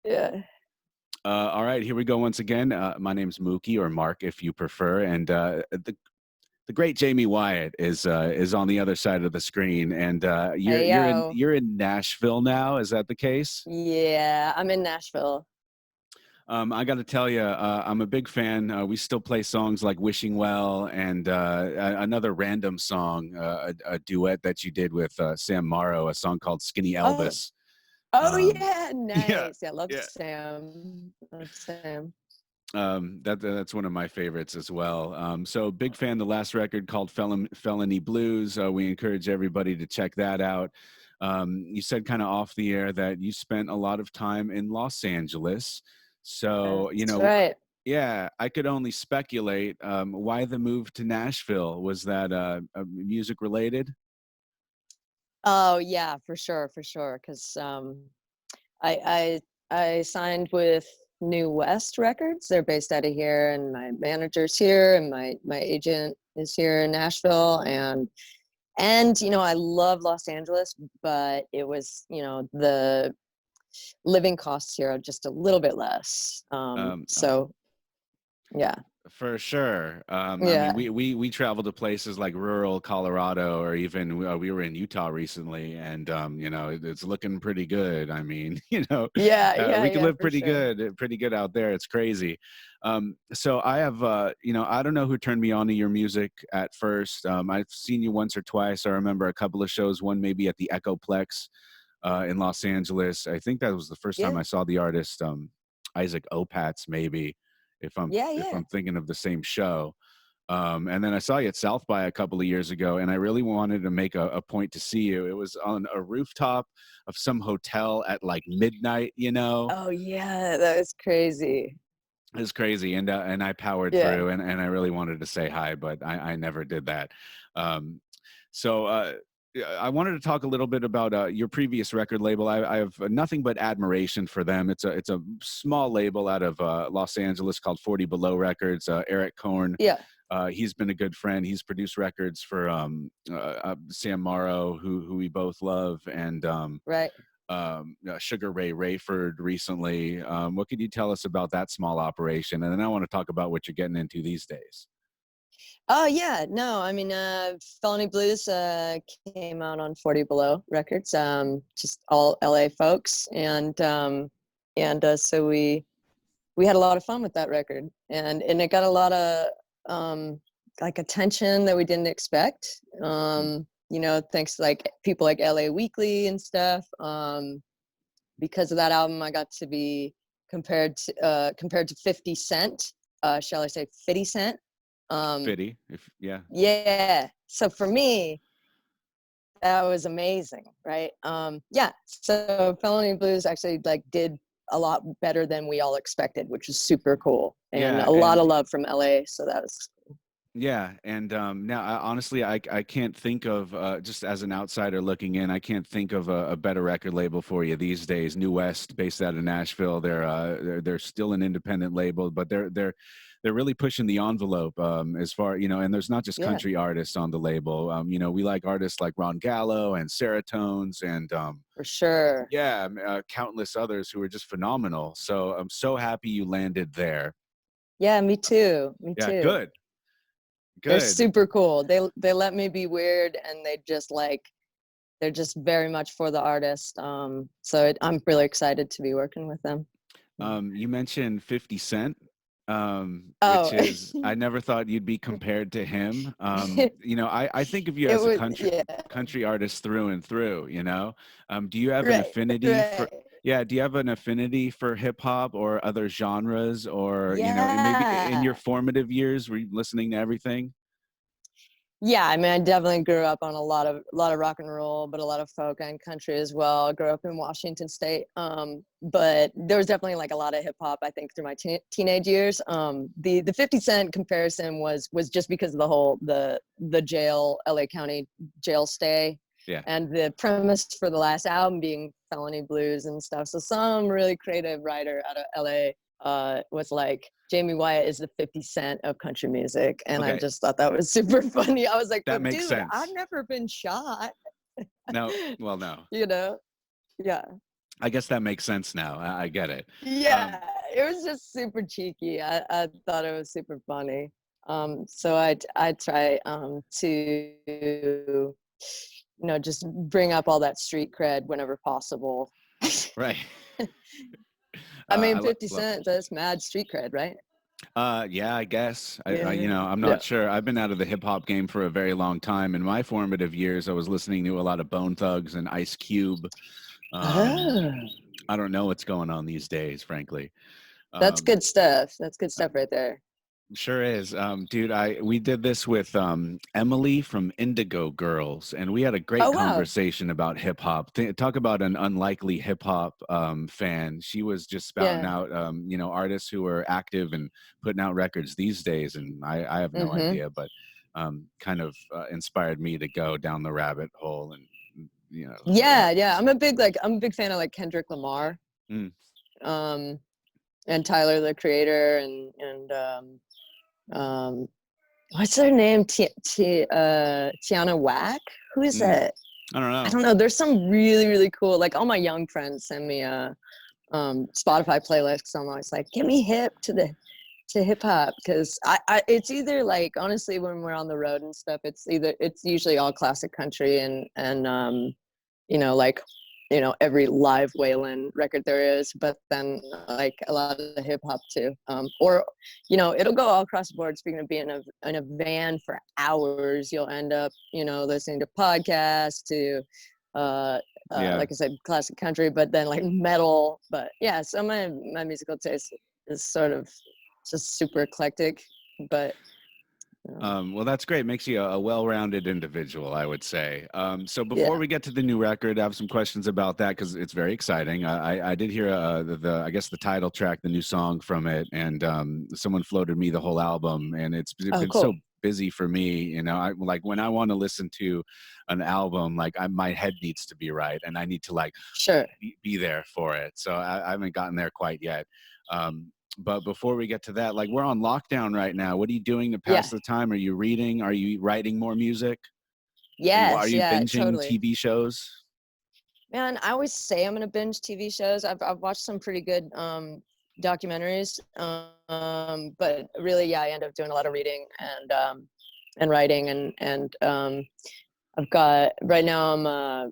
Yeah. All right, here we go once again. My name's Mookie, or Mark, if you prefer, and the great Jaime Wyatt is on the other side of the screen, and you're Hey you're in yo. you're in Nashville now. Is that the case? Yeah, I'm in Nashville. I got to tell you, I'm a big fan. We still play songs like "Wishing Well" and another random song, a duet that you did with Sam Morrow, a song called "Skinny Oh, Elvis." oh Um, yeah, yeah, nice. Yeah, love yeah. Sam. Love Sam. That's one of my favorites as well. So big fan. The last record called Felony Blues. We encourage everybody to check that out. You said kind of off the air that you spent a lot of time in Los Angeles. So, That's right. yeah, I could only speculate. Why the move to Nashville? Was that music related? Oh yeah, for sure. Because I signed with New West Records. They're based out of here, and my manager's here, and my agent is here in Nashville, and I love Los Angeles, but it was the living costs here are just a little bit less. Oh, So yeah, for sure. I mean, yeah, we travel to places like rural Colorado, or even we were in Utah recently, and it's looking pretty good. I mean, we can yeah, live for sure. pretty good out there. It's crazy. So I have, I don't know who turned me on to your music at first. I've seen you once or twice. I remember a couple of shows. One maybe at the Echoplex in Los Angeles. I think that was the first time Yeah, I saw the artist Isaac Opatz, maybe if yeah. I'm thinking of the same show. And then I saw you at South by a couple of years ago, and I really wanted to make a point to see you. It was on a rooftop of some hotel at like midnight. Oh yeah, that was crazy. It was crazy, and I powered Yeah. through, and I really wanted to say hi, but I never did that. Um, so yeah, I wanted to talk a little bit about your previous record label. I have nothing but admiration for them. It's a small label out of Los Angeles called 40 Below Records. Eric Korn, Yeah. he's been a good friend. He's produced records for Sam Morrow, who we both love, and Right. Sugar Ray Rayford recently. What could you tell us about that small operation? And then I want to talk about what you're getting into these days. Oh yeah, no, I mean, Felony Blues came out on 40 Below Records, just all LA folks, and so we had a lot of fun with that record, and it got a lot of like attention that we didn't expect. Thanks to like people like LA Weekly and stuff. Because of that album, I got to be compared to 50 Cent, shall I say 50 Cent. Fitty, if yeah. Yeah. So for me, that was amazing, right? Yeah. So Felony Blues actually like did a lot better than we all expected, which was super cool, and Yeah, a lot and of love from LA. So that was yeah, and now honestly, I can't think of just as an outsider looking in, I can't think of a better record label for you these days. New West, based out of Nashville, they're still an independent label, but they're really pushing the envelope as far and there's not just yeah, country artists on the label. We like artists like Ron Gallo and Seratones and for sure. yeah, countless others who are just phenomenal. So I'm so happy you landed there. Yeah, me too. Me Yeah, too. good, They're good. super cool. They let me be weird, and they're just very much for the artist. I'm really excited to be working with them. You mentioned 50 Cent, Oh, which is I never thought you'd be compared to him. I think of you it as a was yeah, country artist through and through. Do you have an right, affinity for? right. Yeah, do you have an affinity for hip hop or other genres, or maybe in your Yeah. formative years, were you listening to everything? Yeah, I mean, I definitely grew up on a lot of rock and roll, but a lot of folk and country as well. I grew up in Washington State, but there was definitely like a lot of hip hop. I think through my teenage years. The 50 Cent comparison was just because of the whole the jail LA County jail stay, Yeah. and the premise for the last album being felony blues and stuff. So some really creative writer out of LA was like, Jaime Wyatt is the 50 Cent of country music. And I Okay, just thought that was super funny. I was like, that but makes dude, I've sense. never been shot. No, well, no. you know? Yeah. I guess that makes sense now. I get it. Yeah, it was just super cheeky. I thought it was super funny. So I try to just bring up all that street cred whenever possible. Right. I mean, I 50 love Cent, that's mad street cred, right? yeah, I guess. Yeah, I'm yeah. not sure. I've been out of the hip hop game for a very long time. In my formative years, I was listening to a lot of Bone Thugs and Ice Cube. Um, Oh, I don't know what's going on these days, frankly. that's Um, good stuff. That's good stuff right there. Sure is. Dude, we did this with Emily from Indigo Girls, and we had a great Oh, wow. conversation about hip hop. Talk about an unlikely hip hop fan. She was just spouting Yeah. out, artists who are active and putting out records these days, and I have no Mm-hmm. idea, but kind of inspired me to go down the rabbit hole and Yeah, yeah. I'm a big fan of like Kendrick Lamar, mm, um, and Tyler the Creator, and what's her name? Tiana Whack? Who is mm, that? I don't I know. don't know. There's some really, really cool. Like all my young friends send me Spotify playlists. So I'm always like, get me hip to hip hop, because it's either like, honestly, when we're on the road and stuff, it's usually all classic country and like every live Waylon record there is, but then like a lot of the hip hop too, or it'll go all across the board. Speaking of being in a van for hours, you'll end up listening to podcasts, to uh Yeah. like I said, classic country, but then like metal. But yeah, so my musical taste is sort of just super eclectic, but Well, that's great. Makes you a well-rounded individual, I would say. So before yeah. we get to the new record, I have some questions about that because it's very exciting. I did hear I guess the title track, the new song from it, and someone floated me the whole album, and it's Oh, been so cool. busy for me. I like when I want to listen to an album, like my head needs to be right, and I need to like Sure. be there for it. So I haven't gotten there quite yet. But before we get to that, like we're on lockdown right now. What are you doing to Yeah. pass the time? Are you reading? Are you writing more music? Are Yes. you Yeah. binging Totally. TV shows? Man, I always say I'm gonna binge TV shows. I've watched some pretty good documentaries, but really, yeah, I end up doing a lot of reading and writing, and I've got right now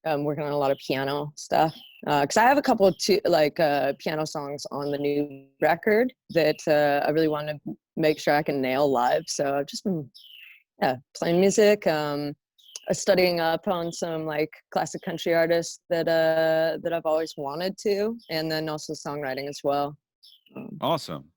I'm working on a lot of piano stuff, because I have a couple of piano songs on the new record that I really want to make sure I can nail live. So I've just been, yeah, playing music, studying up on some like classic country artists that I've always wanted to, and then also songwriting as well. Um, Awesome.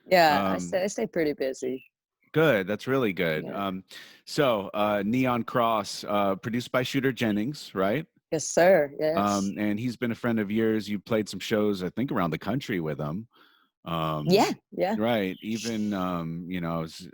yeah, I Um, stay I stay pretty busy. Good. That's really good. Yeah. Neon Cross, produced by Shooter Jennings, right? Yes, sir. Yes. And he's been a friend of yours. You played some shows, I think, around the country with him. Yeah. Um, Yeah. right. Even I was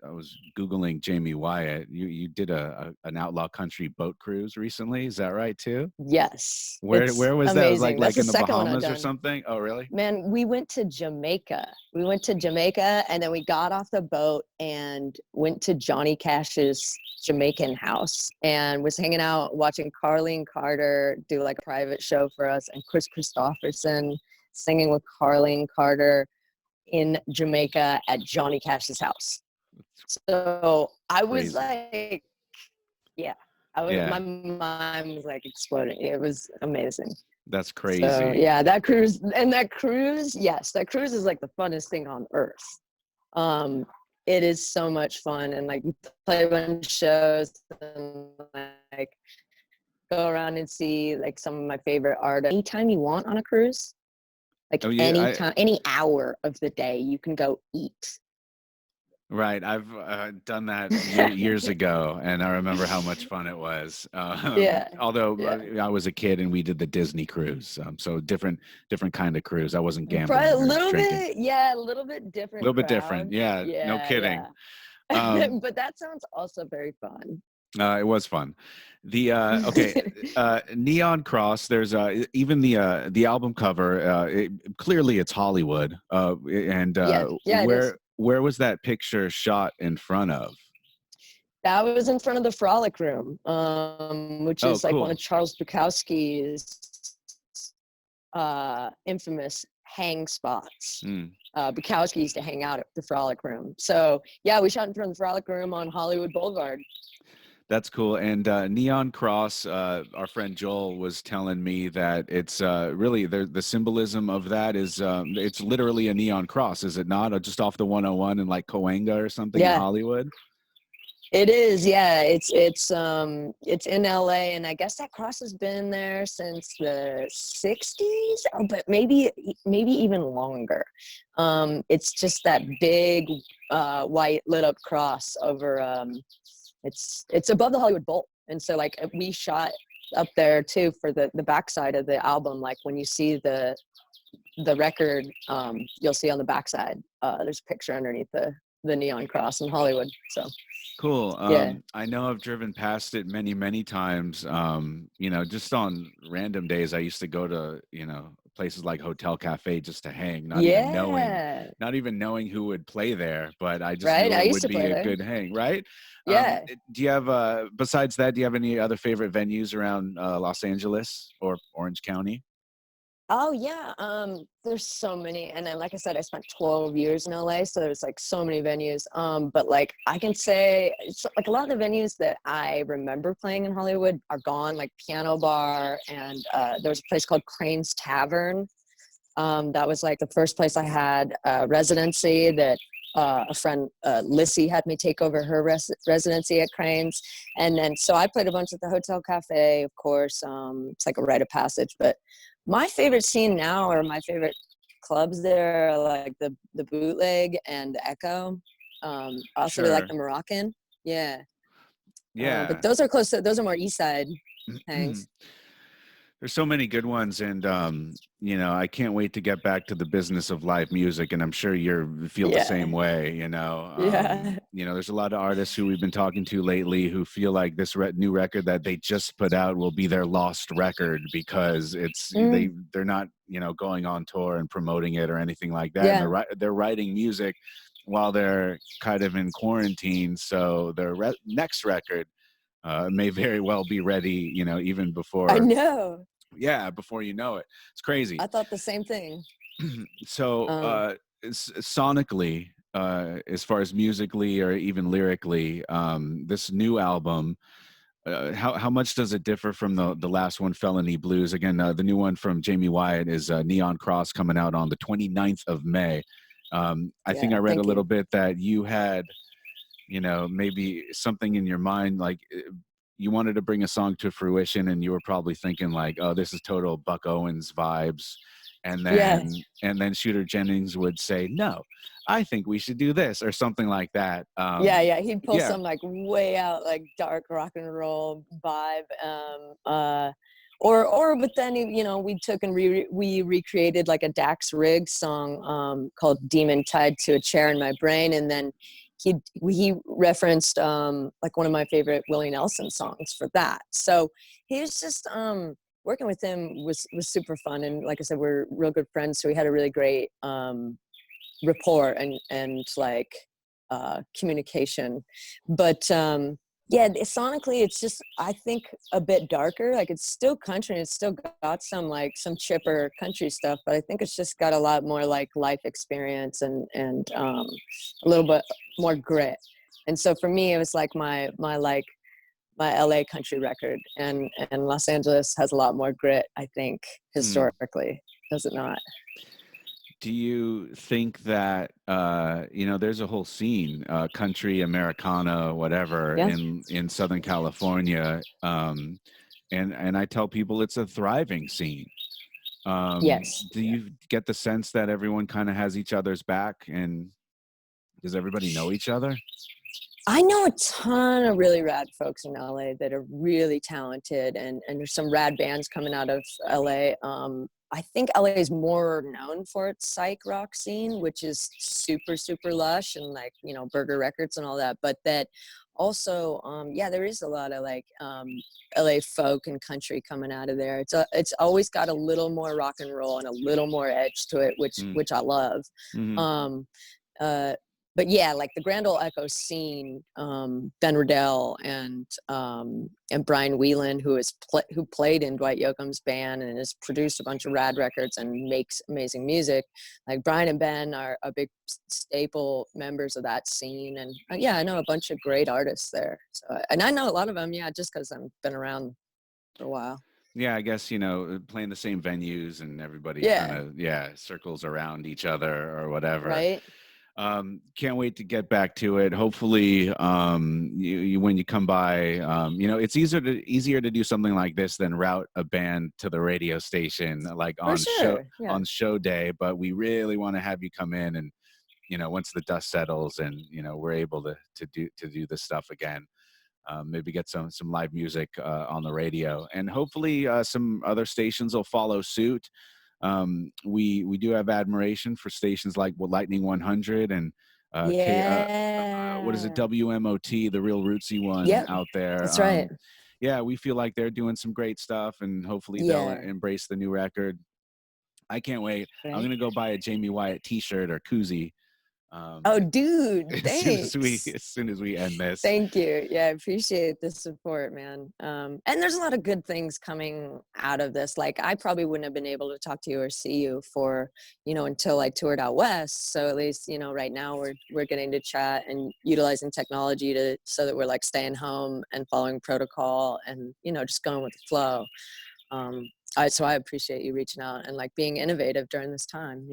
Googling Jaime Wyatt. You did an outlaw country boat cruise recently. Is that right too? Yes. It's Where was that? It was amazing. That's like the in the second one I've Bahamas or done. something? Oh, really? Man, we went to Jamaica. We went to Jamaica, and then we got off the boat and went to Johnny Cash's Jamaican house and was hanging out watching Carlene Carter do like a private show for us, and Chris Christopherson singing with Carlene Carter in Jamaica at Johnny Cash's house. So I was Crazy. like, yeah, my Yeah, mind was like exploding. It was amazing. that's So crazy. yeah, yes, that cruise is like the funnest thing on earth. Um, it is so much fun, and like you play a bunch of shows and like go around and see like some of my favorite art anytime you want on a cruise. Like Oh yeah, anytime, any hour of the day, you can go eat. right. I've done that years ago, and I remember how much fun it was. Yeah, Although yeah. I was a kid and we did the Disney cruise, so different kind of cruise. I wasn't Probably a gambling or little drinking. bit, yeah, a little bit A different little bit different. crowd. Yeah, no Yeah, kidding. yeah. Um, But that sounds also very fun. it was fun. Okay, Neon Cross. There's even the album cover. Clearly, it's Hollywood. And Yeah, yeah, it is. where was that picture shot in front of? That was in front of the Frolic Room, which Oh, is like one cool. of Charles Bukowski's infamous hang spots. Mm. Bukowski used to hang out at the Frolic Room. So yeah, we shot in front of the Frolic Room on Hollywood Boulevard. That's cool. And Neon Cross, our friend Joel was telling me that it's really the symbolism of that is it's literally a neon cross, is it not? Just off the 101 in like Cahuenga or something in Yeah, Hollywood. it is. Yeah, it's in LA, and I guess that cross has been there since the 60s, but maybe even longer. It's just that big white lit up cross over it's above the Hollywood Bowl. And so like we shot up there too for the backside of the album. Like when you see the record, you'll see on the backside, there's a picture underneath the neon cross in Hollywood. So Cool. yeah. I know I've driven past it many, many times. You know, just on random days, I used to go to, you know, places like Hotel Cafe just to hang, Yeah. not even knowing who would play there, but I just Right. knew I it used would to be play a there. good hang, right? Yeah. Do you have, besides that, do you have any other favorite venues around Los Angeles or Orange County? Oh yeah, there's so many, and then like I said, I spent 12 years in LA, so there's like so many venues. But like I can say, it's like a lot of the venues that I remember playing in Hollywood are gone, like Piano Bar, and there was a place called Crane's Tavern. That was like the first place I had residency. That a friend, Lissy, had me take over her residency at Crane's, and then so I played a bunch at the Hotel Cafe, of course. It's like a rite of passage, but my favorite scene now, or my favorite clubs there, are like the Bootleg and the Echo. I also really like Sure. the Moroccan. Yeah, but Yeah. those are close to, those are more East Side hangs. There's so many good ones, and you know, I can't wait to get back to the business of live music, and I'm sure you feel the Yeah, same way. yeah. You know, there's a lot of artists who we've been talking to lately who feel like this new record that they just put out will be their lost record because Mm, they're not, you know, going on tour and promoting it or anything like that, and yeah, they're writing music while they're kind of in quarantine, so their next record may very well be ready, you know, even I before, know. yeah, before you know it. It's crazy. I thought the same thing. So Um, sonically, as far as musically or even lyrically, this new album, how much does it differ from the last one, Felony Blues? Again, the new one from Jaime Wyatt is Neon Cross, coming out on the 29th of May. I think yeah, I read a thank little you. bit that you had, you know, maybe something in your mind, like you wanted to bring a song to fruition and you were probably thinking like, oh, this is total Buck Owens vibes. Yeah, And then Shooter Jennings would say, no, I think we should do this or something like that. yeah. He'd pull Yeah, some like way out, like dark rock and roll vibe. But then you know, we took and we recreated like a Dax Riggs song called "Demon Tied to a Chair in My Brain," and then he referenced like one of my favorite Willie Nelson songs for that. So he was just working with him was super fun, and like I said, we're real good friends, so we had a really great rapport and like communication. But yeah, sonically it's just, I think, a bit darker. Like it's still country and it's still got some like some chipper country stuff, but I think it's just got a lot more like life experience and a little bit more grit. And so for me it was like my like my LA country record, and Los Angeles has a lot more grit, I think, hmm. historically, does it not? Do you think that you know, there's a whole scene, country, Americana, whatever, Yeah. in Southern California, and I tell people it's a thriving scene. Yes. Do you get the sense that everyone kind of has each other's back, and does everybody know each other? I know a ton of really rad folks in LA that are really talented, and there's some rad bands coming out of LA. I think LA is more known for its psych rock scene, which is super, super lush and like, you know, Burger Records and all that. But that also, yeah, there is a lot of like LA folk and country coming out of there. It's always got a little more rock and roll and a little more edge to it, which Mm, which I love. hmm. Um, uh, but yeah, like the Grand Ole Echo scene, Ben Riddell and Brian Whelan, who played in Dwight Yoakam's band and has produced a bunch of rad records and makes amazing music. Like Brian and Ben are a big staple members of that scene, and yeah, I know a bunch of great artists there. So, and I know a lot of them, yeah, just because I've been around for a while. Yeah, I guess, playing the same venues and everybody kind Yeah, of, circles around each other or whatever. right. Can't wait to get back to it. Hopefully, you when you come by, it's easier to do something like this than route a band to the radio station, like For on sure. Yeah. show day. But we really want to have you come in, and once the dust settles and we're able to do this stuff again. Maybe get some live music on the radio, and hopefully some other stations will follow suit. We do have admiration for stations like Lightning 100 and what is it, Yeah. WMOT, the real rootsy one Yep. out there. That's right. Yeah, we feel like they're doing some great stuff, and hopefully they'll Yeah. embrace the new record. I can't wait. I'm Right. gonna go buy a Jaime Wyatt T-shirt or koozie. Oh, dude, As thanks. soon as we end this. Thank you. Yeah, I appreciate the support, man. And there's a lot of good things coming out of this. Like, I probably wouldn't have been able to talk to you or see you for, until I toured out west. So at least, right now we're getting to chat and utilizing technology so that we're like staying home and following protocol and, just going with the flow. So I appreciate you reaching out and like being innovative during this time,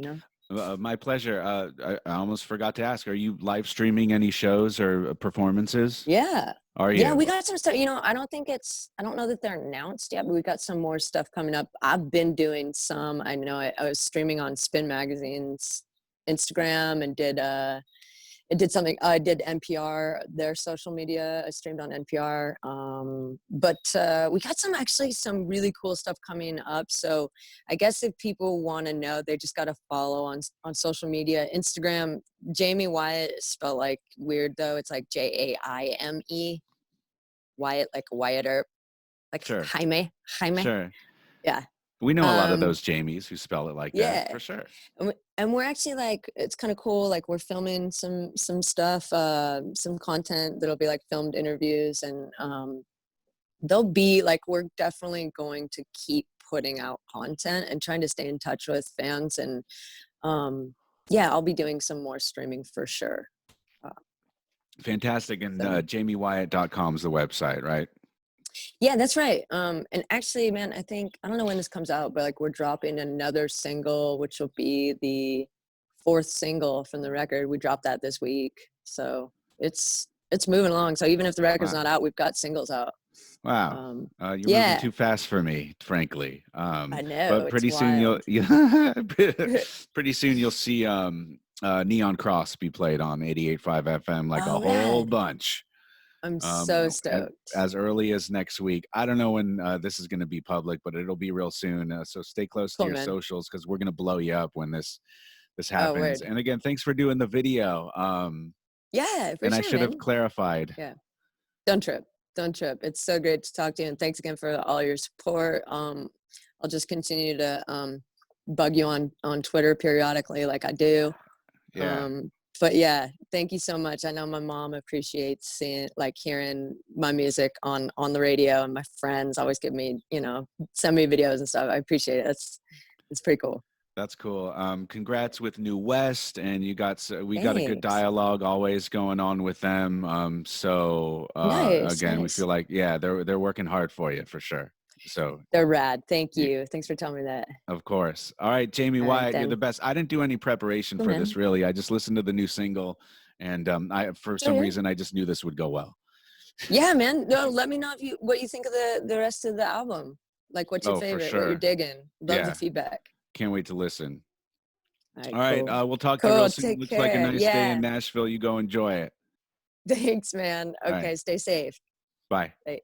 My pleasure. I almost forgot to ask, are you live streaming any shows or performances? Yeah. Are Yeah, we you? got some stuff. I don't know that they're announced yet, but we got some more stuff coming up. I've been doing some. I know I was streaming on Spin Magazine's Instagram and did something. I did NPR, their social media. I streamed on NPR. But we got some really cool stuff coming up. So I guess if people want to know, they just got to follow on social media. Instagram, Jaime Wyatt is spelled like weird though. It's like Jaime Wyatt, like Wyatt Earp, like Sure. Jaime. Sure. Yeah. We know a lot of those Jamies who spell it like that, Yeah. for sure. And we're actually like, it's kind of cool. Like we're filming some stuff, some content that'll be like filmed interviews, and they'll be like, we're definitely going to keep putting out content and trying to stay in touch with fans. And yeah, I'll be doing some more streaming for sure. Fantastic. And So. JamieWyatt.com is the website, right? Yeah, that's right. And actually, man, I don't know when this comes out, but like we're dropping another single, which will be the 4th single from the record. We dropped that this week. So it's moving along. So even if the record's not out, we've got singles out. Wow. You're yeah. moving too fast for me, frankly. I know. But pretty it's soon wild. pretty soon you'll see Neon Cross be played on 88.5 FM like a whole rad. bunch. I'm so stoked. As early as next week. I don't know when this is going to be public, but it'll be real soon. So stay close to your socials, because we're going to blow you up when this happens. And again, thanks for doing the video. Yeah, for and sure, I should have clarified. Yeah. Don't trip. It's so great to talk to you, and thanks again for all your support. I'll just continue to bug you on Twitter periodically like I do. Yeah. But yeah, thank you so much. I know my mom appreciates hearing my music on the radio, and my friends always give me, send me videos and stuff. I appreciate it. It's pretty cool. That's cool. Congrats with New West, and we got a good dialogue always going on with them. Nice. We feel like, they're working hard for you for sure. So they're rad. Thank you. Thanks for telling me that. Of course. All right, Jaime Wyatt, you're the best. I didn't do any preparation for this, really. I just listened to the new single, and for some reason I just knew this would go well. Yeah, man. No, let me know what you think of the rest of the album. Like, what's your favorite? For sure. What you're digging? Love the feedback. Can't wait to listen. All right, cool. We'll talk to you real soon. Take Looks care. like a nice day in Nashville. You go enjoy it. Thanks, man. Okay, stay safe. Bye. Bye.